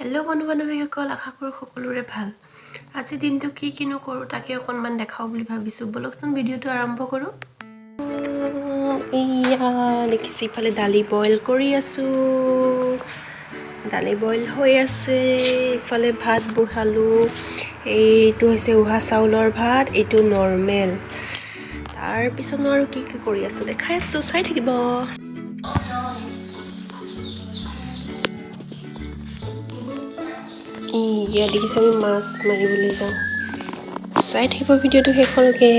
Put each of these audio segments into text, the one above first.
Hello' বন্ধু-বান্ধৱীসকল, আশা কৰোঁ সকলোৰে ভাল। আজি দিনটো কি কিনো কৰোঁ তাকে অকণমান দেখাওঁ বুলি ভাবিছোঁ। ব'লকচোন ভিডিঅ'টো আৰম্ভ কৰোঁ। এয়া দেখিছে, ইফালে দালি বইল কৰি আছোঁ। দালি বইল হৈ আছে, ইফালে ভাত বহালোঁ। এইটো হৈছে উহা চাউলৰ ভাত, এইটো নৰ্মেল। তাৰপিছত আৰু কি কি কৰি আছোঁ দেখাই আছোঁ, চাই থাকিব। ইয়া দেখিছে, আমি মাছ মাৰিবলৈ যাওঁ। চাই থাকিব ভিডিঅ'টো শেষলৈকে।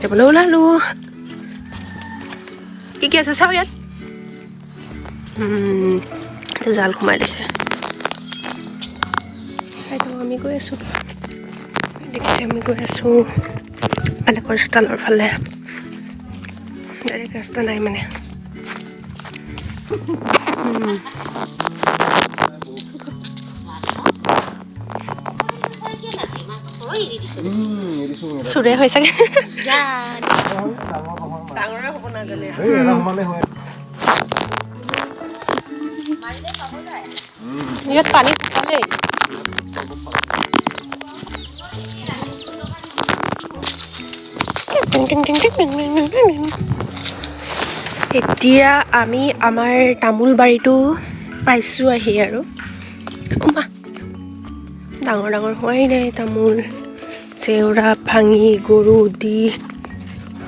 যাবলৈ ওলালোঁ। কি কি আছে চাওঁ ইয়াত। জাল সোমাই দিছে। চাই থাকোঁ, আমি গৈ আছোঁ। দেখিছে, আমি গৈ আছোঁ মালিকৰ চোতালৰ ফালে। ডাইৰেক্ট ৰাস্তা নাই মানে। চুৰে হৈ চাগে, ডাঙৰে হ'ব নাজানে। ইয়াত পানী শুকালেই। এতিয়া আমি আমাৰ তামোল বাৰীটো পাইছোঁ আহি আৰু। ডাঙৰ ডাঙৰ হোৱাই নাই তামোল। চেওৰা ভাঙি গৰু দি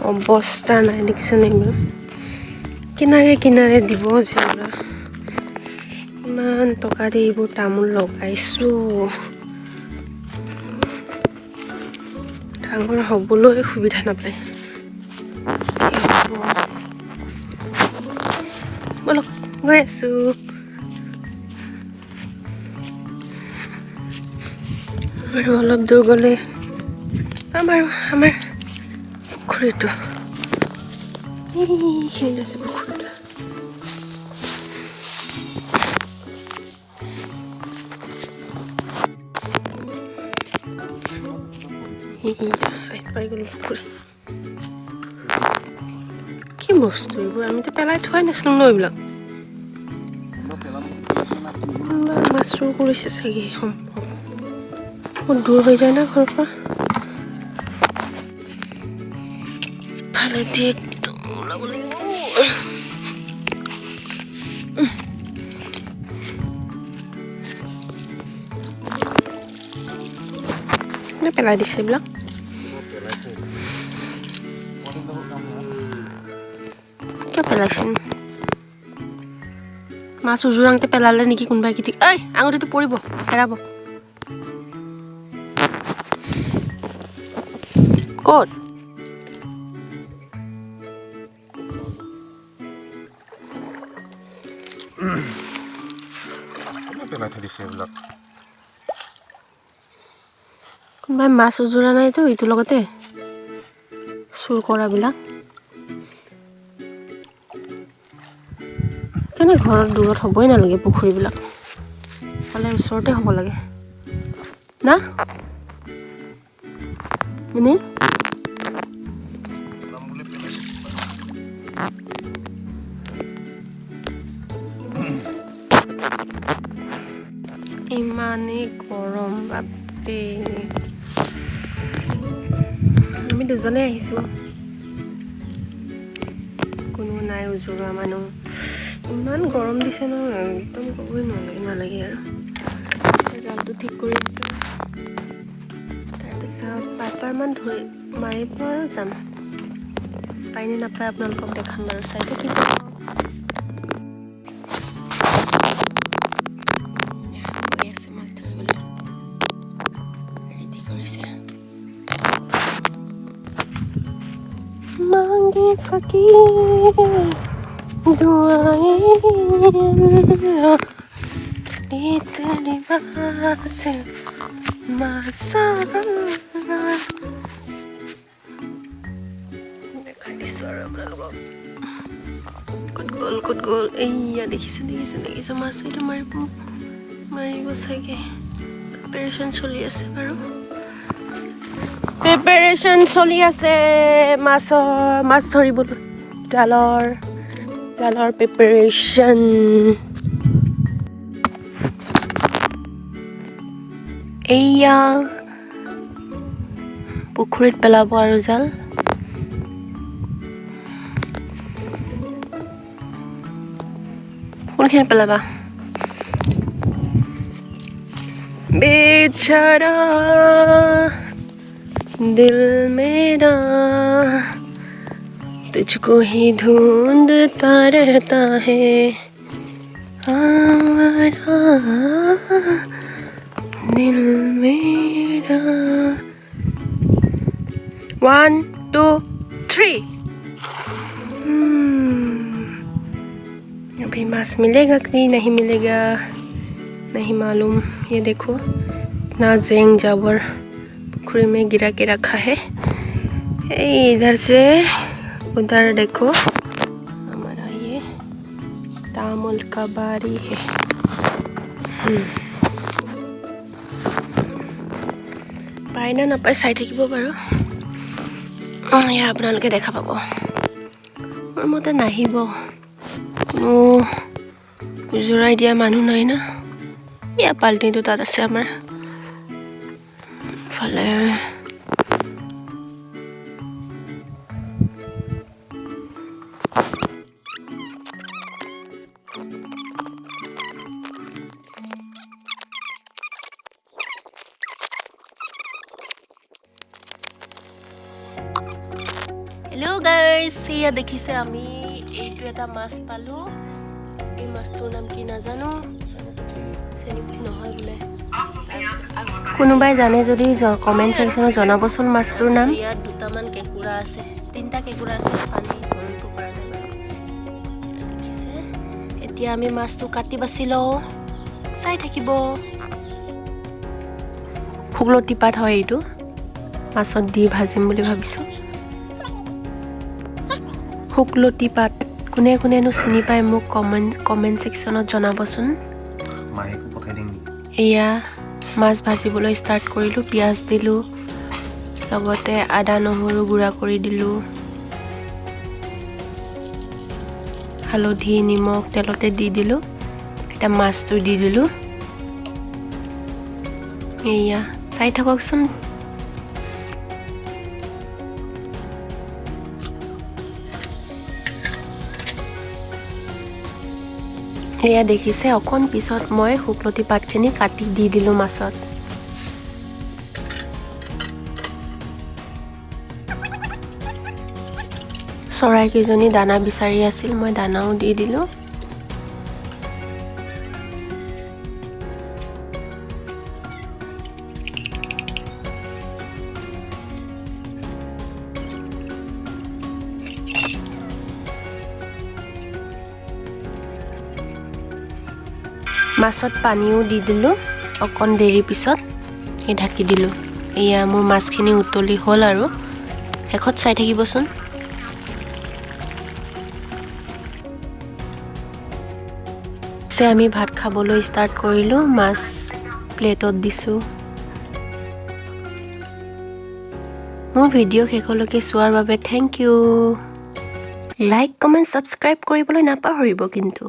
অৱস্থা নাই, দেখিছেনে? এইবোৰ কিনাৰে কিনাৰে দিব চেওৰা। ইমান টকা দি এইবোৰ তামোল লগাইছোঁ, ডাঙৰ হ'বলৈ সুবিধা নাপায়। বলক গৈ আছোঁ। আৰু অলপ দূৰ গ'লে আমাৰ পুখুৰীটো। এইখিনিত আছে পুখুৰীটো। পাই গ'লো পুখুৰী। কি বস্তু এইবোৰ? আমিতো পেলাই থোৱাই নাছিলোঁ ন এইবিলাক। মাছ চুৰ কৰিছে চাগে, সম্ভৱ। বহুত দূৰ হৈ যায় না ঘৰৰ পৰা। ভালে দিয়ে একদম ওলাব লাগিব। পেলাই দিছে এইবিলাক। কিয় পেলাইছে? মাছ উজোৰাংতে পেলালে নেকি কোনোবাই? কি ঠিক। ঐ, আঙুঠিটো পৰিব, হেৰাব। ক'ত? পেলাই থৈ দিছে এইবিলাক। কোনোবাই মাছ উজোৰা নাইতো, ইটোৰ লগতে চুৰ কৰাবিলাক। কেনে ঘৰত দূৰত হ'বই নালাগে পুখুৰীবিলাক, হ'লে ওচৰতে হ'ব লাগে না? মানে ইমানেই গৰম বাপৰে। আমি দুজনে আহিছোঁ, কোনো নাই উজোৰা মানুহ। ইমান গৰম দিছে ন, একদম ক'বই নালাগে আৰু। জালটো ঠিক কৰি আছোঁ। তাৰপিছত 5বাৰমান ধৰি মাৰিব আৰু যাম। পায়নে নাপায় আপোনালোকক দেখাম বাৰু, চাই থাকিব। গৈ আছে মাছ ধৰিবলৈ, ৰেডি কৰিছে। মাংগি ফাকি দুআয়ে ইতনি বাছে মাসা দেখাই দিছোঁ আৰু আপোনালোকক। ক'ত গ'ল? এইয়া দেখিছে মাছ এইটো মাৰিব চাগে। প্ৰিপাৰেশ্যন চলি আছে বাৰু। প্ৰিপাৰেশ্যন চলি আছে মাছ ধৰিবলৈ। জালৰ প্ৰিপাৰেশ্যন। এইয়া পুখুৰীত পেলাব আৰু জাল কোনখিনি পেলাবা बेचारा दिल मेरा तुझको ही ढूंढता रहता है हमारा दिल मेरा 1 2 3 अभी मांस मिलेगा कि नहीं मिलेगा नहीं मालूम ये देखो इतना जेंग जावर पुखुरी में गिरा के रखा है इधर से उधर देखो हमारा ये तामुल का बारी है पाई ना नापाय चाই থাকিব বাৰু ইয়া আপোনালোকে দেখা পাব মোৰ মতে নাহিব কোনো জোৰাই দিয়া মানুহ নাই না या पाल्टी तो ताता से आमार फाले हेलो गाइस या देखिसे आमी एटु एटा माছ पालो এই মাছটোৰ নাম কি নাজানো চেনিপুঠি নহয় বোলে কোনোবাই জানে যদি কমেন্ট সেকশনত জনাবচোন মাছটোৰ নাম ইয়াত দুটামান কেকুৰা আছে তিনটা কেকুৰা আছে পানী ধৰিব পৰা নাই বাৰু দেখিছে এতিয়া আমি মাছটো কাটি বাছি লওঁ চাই থাকিব ফুগলতি পাত হয় এইটো মাছত দি ভাজিম বুলি ভাবিছো ফুগলতি পাত কোনে কোনেনো চিনি পায় মোক কমেন্ট সেকশনত জনাবচোন মাইকো পঠাই দিম এয়া মাছ ভাজিবলৈ ষ্টাৰ্ট কৰিলো পিয়াজ দিলো লগতে আদা নহৰু গুড়া কৰি দিলো হালধি নিমখ তেলতে দি দিলো এটা মাছটো দি দিলো এয়া চাই থাককচোন এয়া দেখিছে অকণ পিছত মই শুকলতি পাতখিনি কাটি দি দিলো মাছত চৰাই কেইজনী দানা বিচাৰি আছিল মই দানাও দি দিলো মাছত পানীও দি দিলো অকণ দেৰি পিছত এই ঢাকি দিলো এয়া মোৰ মাছখিনি উতলি হ'ল আৰু শেষত চাই থাকিবচোন আমি ভাত খাবলৈ ষ্টাৰ্ট কৰিলো মাছ প্লেটত দিছো মোৰ ভিডিও শেষলৈকে চোৱাৰ বাবে thank you like comment subscribe কৰিবলৈ নাপাহৰিব কিন্তু